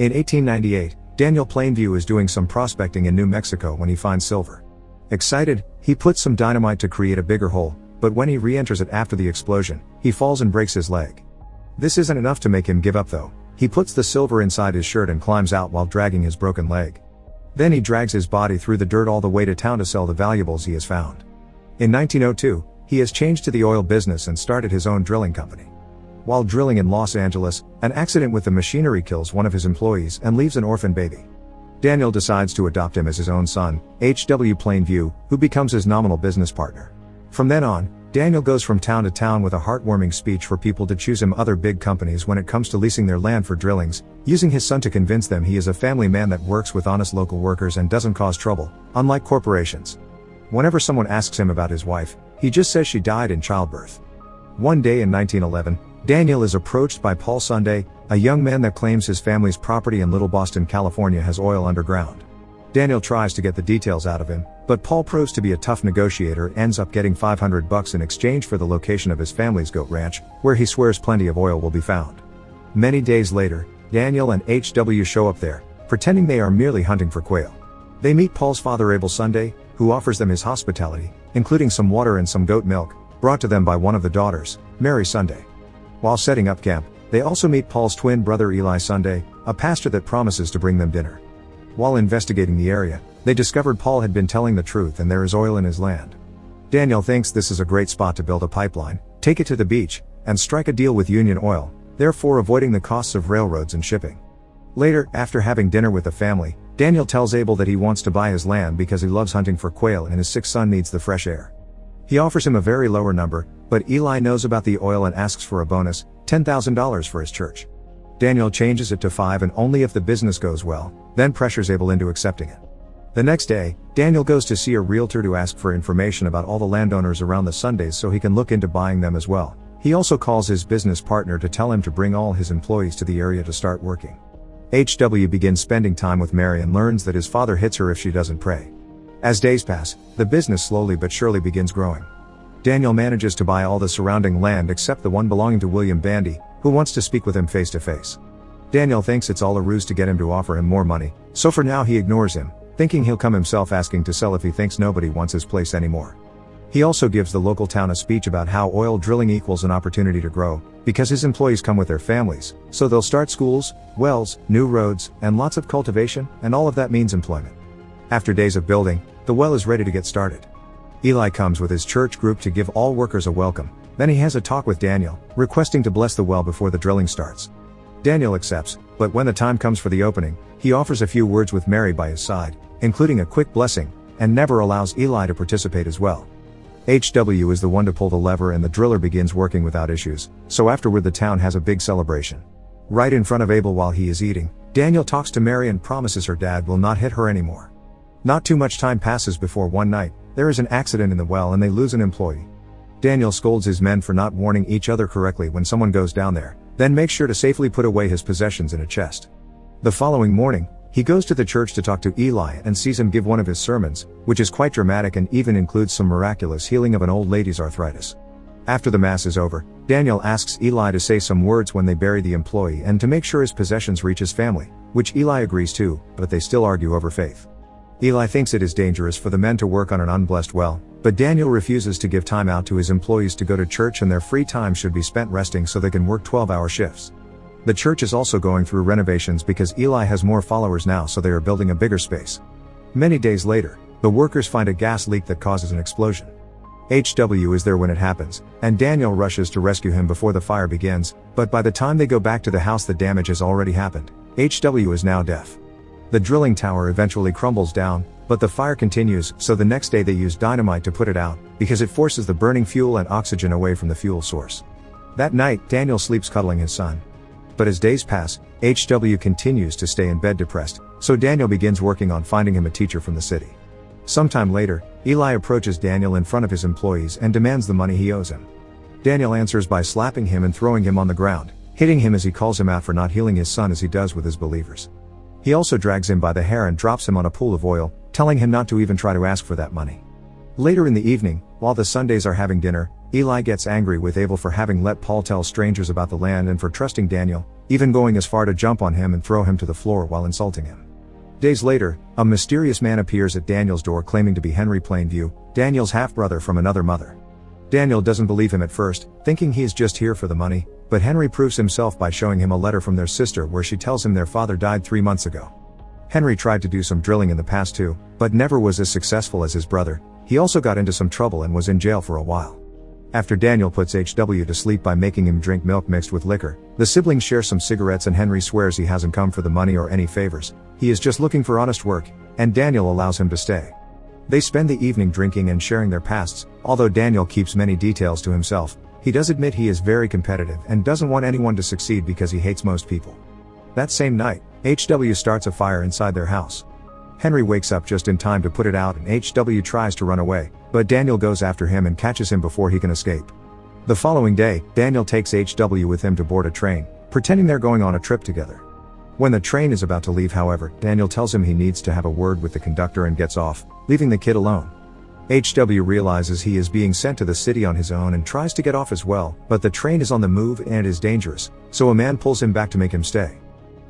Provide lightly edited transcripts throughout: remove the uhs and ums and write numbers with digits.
In 1898, Daniel Plainview is doing some prospecting in New Mexico when he finds silver. Excited, he puts some dynamite to create a bigger hole, but when he re-enters it after the explosion, he falls and breaks his leg. This isn't enough to make him give up though. He puts the silver inside his shirt and climbs out while dragging his broken leg. Then he drags his body through the dirt all the way to town to sell the valuables he has found. In 1902, he has changed to the oil business and started his own drilling company. While drilling in Los Angeles, an accident with the machinery kills one of his employees and leaves an orphan baby. Daniel decides to adopt him as his own son, H.W. Plainview, who becomes his nominal business partner. From then on, Daniel goes from town to town with a heartwarming speech for people to choose him other big companies when it comes to leasing their land for drillings, using his son to convince them he is a family man that works with honest local workers and doesn't cause trouble, unlike corporations. Whenever someone asks him about his wife, he just says she died in childbirth. One day in 1911, Daniel is approached by Paul Sunday, a young man that claims his family's property in Little Boston, California has oil underground. Daniel tries to get the details out of him, but Paul proves to be a tough negotiator and ends up getting $500 in exchange for the location of his family's goat ranch, where he swears plenty of oil will be found. Many days later, Daniel and H.W. show up there, pretending they are merely hunting for quail. They meet Paul's father Abel Sunday, who offers them his hospitality, including some water and some goat milk, brought to them by one of the daughters, Mary Sunday. While setting up camp, they also meet Paul's twin brother Eli Sunday, a pastor that promises to bring them dinner. While investigating the area, they discovered Paul had been telling the truth and there is oil in his land. Daniel thinks this is a great spot to build a pipeline, take it to the beach, and strike a deal with Union Oil, therefore avoiding the costs of railroads and shipping. Later, after having dinner with the family, Daniel tells Abel that he wants to buy his land because he loves hunting for quail and his sick son needs the fresh air. He offers him a very lower number, but Eli knows about the oil and asks for a bonus, $10,000 for his church. Daniel changes it to $5,000 and only if the business goes well, then pressures Abel into accepting it. The next day, Daniel goes to see a realtor to ask for information about all the landowners around the Sundays so he can look into buying them as well. He also calls his business partner to tell him to bring all his employees to the area to start working. H.W. begins spending time with Mary and learns that his father hits her if she doesn't pray. As days pass, the business slowly but surely begins growing. Daniel manages to buy all the surrounding land except the one belonging to William Bandy, who wants to speak with him face to face. Daniel thinks it's all a ruse to get him to offer him more money, so for now he ignores him, thinking he'll come himself asking to sell if he thinks nobody wants his place anymore. He also gives the local town a speech about how oil drilling equals an opportunity to grow, because his employees come with their families, so they'll start schools, wells, new roads, and lots of cultivation, and all of that means employment. After days of building, the well is ready to get started. Eli comes with his church group to give all workers a welcome, then he has a talk with Daniel, requesting to bless the well before the drilling starts. Daniel accepts, but when the time comes for the opening, he offers a few words with Mary by his side, including a quick blessing, and never allows Eli to participate as well. H.W. is the one to pull the lever and the driller begins working without issues, so afterward the town has a big celebration. Right in front of Abel while he is eating, Daniel talks to Mary and promises her dad will not hit her anymore. Not too much time passes before one night, there is an accident in the well and they lose an employee. Daniel scolds his men for not warning each other correctly when someone goes down there, then makes sure to safely put away his possessions in a chest. The following morning, he goes to the church to talk to Eli and sees him give one of his sermons, which is quite dramatic and even includes some miraculous healing of an old lady's arthritis. After the mass is over, Daniel asks Eli to say some words when they bury the employee and to make sure his possessions reach his family, which Eli agrees to, but they still argue over faith. Eli thinks it is dangerous for the men to work on an unblessed well, but Daniel refuses to give time out to his employees to go to church and their free time should be spent resting so they can work 12-hour shifts. The church is also going through renovations because Eli has more followers now, so they are building a bigger space. Many days later, the workers find a gas leak that causes an explosion. H.W. is there when it happens, and Daniel rushes to rescue him before the fire begins, but by the time they go back to the house the damage has already happened. H.W. is now deaf. The drilling tower eventually crumbles down, but the fire continues, so the next day they use dynamite to put it out, because it forces the burning fuel and oxygen away from the fuel source. That night, Daniel sleeps cuddling his son. But as days pass, H.W. continues to stay in bed depressed, so Daniel begins working on finding him a teacher from the city. Sometime later, Eli approaches Daniel in front of his employees and demands the money he owes him. Daniel answers by slapping him and throwing him on the ground, hitting him as he calls him out for not healing his son as he does with his believers. He also drags him by the hair and drops him on a pool of oil, telling him not to even try to ask for that money. Later in the evening, while the Sundays are having dinner, Eli gets angry with Abel for having let Paul tell strangers about the land and for trusting Daniel, even going as far to jump on him and throw him to the floor while insulting him. Days later, a mysterious man appears at Daniel's door claiming to be Henry Plainview, Daniel's half-brother from another mother. Daniel doesn't believe him at first, thinking he is just here for the money, but Henry proves himself by showing him a letter from their sister where she tells him their father died 3 months ago. Henry tried to do some drilling in the past too, but never was as successful as his brother. He also got into some trouble and was in jail for a while. After Daniel puts HW to sleep by making him drink milk mixed with liquor, the siblings share some cigarettes and Henry swears he hasn't come for the money or any favors, he is just looking for honest work, and Daniel allows him to stay. They spend the evening drinking and sharing their pasts, although Daniel keeps many details to himself. He does admit he is very competitive and doesn't want anyone to succeed because he hates most people. That same night, HW starts a fire inside their house. Henry wakes up just in time to put it out and HW tries to run away, but Daniel goes after him and catches him before he can escape. The following day, Daniel takes HW with him to board a train, pretending they're going on a trip together. When the train is about to leave, however, Daniel tells him he needs to have a word with the conductor and gets off, leaving the kid alone. HW realizes he is being sent to the city on his own and tries to get off as well, but the train is on the move and it is dangerous, so a man pulls him back to make him stay.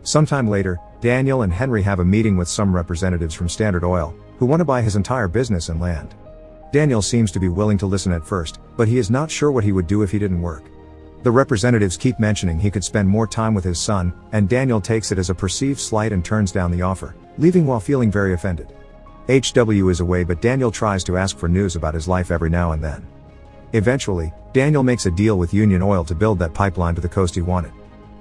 Sometime later, Daniel and Henry have a meeting with some representatives from Standard Oil, who want to buy his entire business and land. Daniel seems to be willing to listen at first, but he is not sure what he would do if he didn't work. The representatives keep mentioning he could spend more time with his son, and Daniel takes it as a perceived slight and turns down the offer, leaving while feeling very offended. HW is away, but Daniel tries to ask for news about his life every now and then. Eventually, Daniel makes a deal with Union Oil to build that pipeline to the coast he wanted.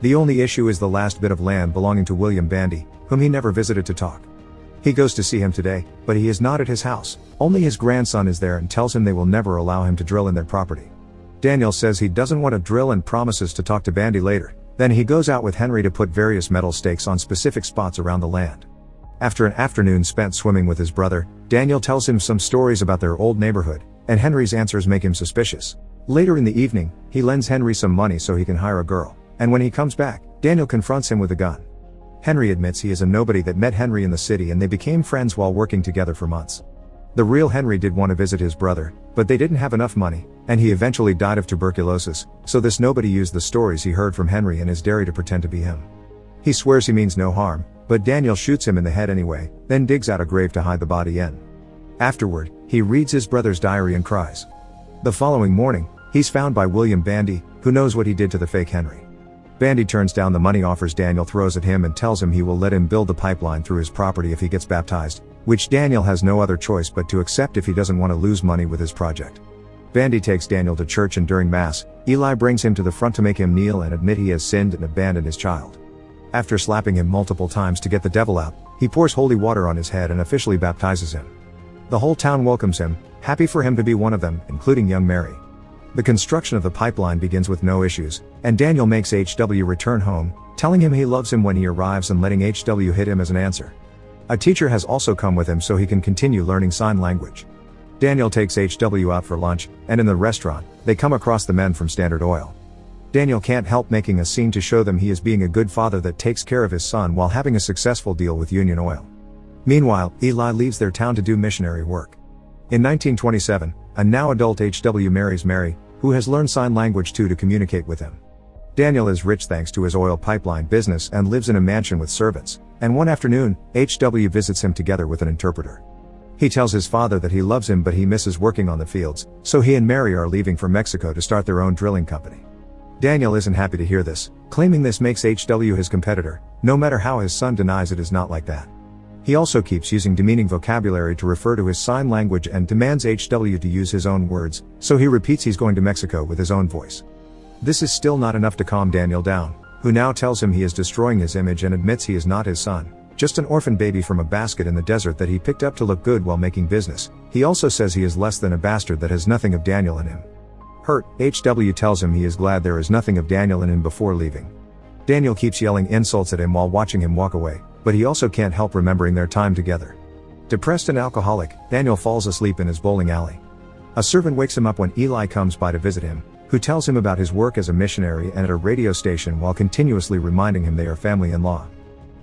The only issue is the last bit of land belonging to William Bandy, whom he never visited to talk. He goes to see him today, but he is not at his house. Only his grandson is there and tells him they will never allow him to drill in their property. Daniel says he doesn't want to drill and promises to talk to Bandy later. Then he goes out with Henry to put various metal stakes on specific spots around the land. After an afternoon spent swimming with his brother, Daniel tells him some stories about their old neighborhood, and Henry's answers make him suspicious. Later in the evening, he lends Henry some money so he can hire a girl, and when he comes back, Daniel confronts him with a gun. Henry admits he is a nobody that met Henry in the city and they became friends while working together for months. The real Henry did want to visit his brother, but they didn't have enough money, and he eventually died of tuberculosis, so this nobody used the stories he heard from Henry and his dairy to pretend to be him. He swears he means no harm, but Daniel shoots him in the head anyway, then digs out a grave to hide the body in. Afterward, he reads his brother's diary and cries. The following morning, he's found by William Bandy, who knows what he did to the fake Henry. Bandy turns down the money offers Daniel throws at him and tells him he will let him build the pipeline through his property if he gets baptized, which Daniel has no other choice but to accept if he doesn't want to lose money with his project. Bandy takes Daniel to church and during Mass, Eli brings him to the front to make him kneel and admit he has sinned and abandoned his child. After slapping him multiple times to get the devil out, he pours holy water on his head and officially baptizes him. The whole town welcomes him, happy for him to be one of them, including young Mary. The construction of the pipeline begins with no issues, and Daniel makes HW return home, telling him he loves him when he arrives and letting HW hit him as an answer. A teacher has also come with him so he can continue learning sign language. Daniel takes HW out for lunch, and in the restaurant, they come across the men from Standard Oil. Daniel can't help making a scene to show them he is being a good father that takes care of his son while having a successful deal with Union Oil. Meanwhile, Eli leaves their town to do missionary work. In 1927, a now adult HW marries Mary, who has learned sign language too to communicate with him. Daniel is rich thanks to his oil pipeline business and lives in a mansion with servants, and one afternoon, HW visits him together with an interpreter. He tells his father that he loves him but he misses working on the fields, so he and Mary are leaving for Mexico to start their own drilling company. Daniel isn't happy to hear this, claiming this makes HW his competitor, no matter how his son denies it is not like that. He also keeps using demeaning vocabulary to refer to his sign language and demands HW to use his own words, so he repeats he's going to Mexico with his own voice. This is still not enough to calm Daniel down, who now tells him he is destroying his image and admits he is not his son, just an orphan baby from a basket in the desert that he picked up to look good while making business. He also says he is less than a bastard that has nothing of Daniel in him. Hurt, HW tells him he is glad there is nothing of Daniel in him before leaving. Daniel keeps yelling insults at him while watching him walk away, but he also can't help remembering their time together. Depressed and alcoholic, Daniel falls asleep in his bowling alley. A servant wakes him up when Eli comes by to visit him, who tells him about his work as a missionary and at a radio station while continuously reminding him they are family-in-law.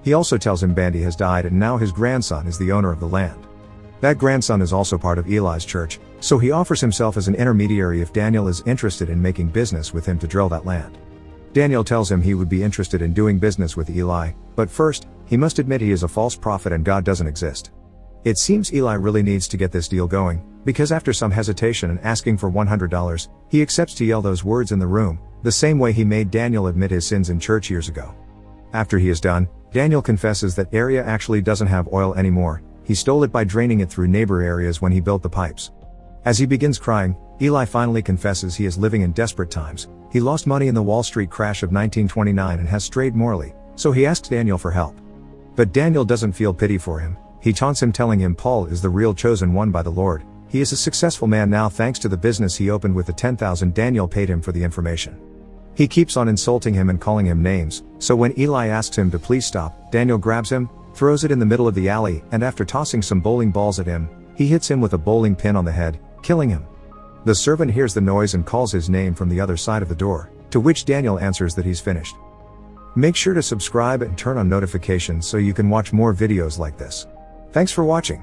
He also tells him Bandy has died and now his grandson is the owner of the land. That grandson is also part of Eli's church, so he offers himself as an intermediary if Daniel is interested in making business with him to drill that land. Daniel tells him he would be interested in doing business with Eli, but first, he must admit he is a false prophet and God doesn't exist. It seems Eli really needs to get this deal going, because after some hesitation and asking for $100, he accepts to yell those words in the room, the same way he made Daniel admit his sins in church years ago. After he is done, Daniel confesses that area actually doesn't have oil anymore, he stole it by draining it through neighbor areas when he built the pipes. As he begins crying, Eli finally confesses he is living in desperate times. He lost money in the Wall Street crash of 1929 and has strayed morally, so he asks Daniel for help. But Daniel doesn't feel pity for him. He taunts him, telling him Paul is the real chosen one by the Lord. He is a successful man now thanks to the business he opened with the $10,000 Daniel paid him for the information. He keeps on insulting him and calling him names, so when Eli asks him to please stop, Daniel grabs him, throws it in the middle of the alley, and after tossing some bowling balls at him, he hits him with a bowling pin on the head, killing him. The servant hears the noise and calls his name from the other side of the door, to which Daniel answers that he's finished. Make sure to subscribe and turn on notifications so you can watch more videos like this. Thanks for watching.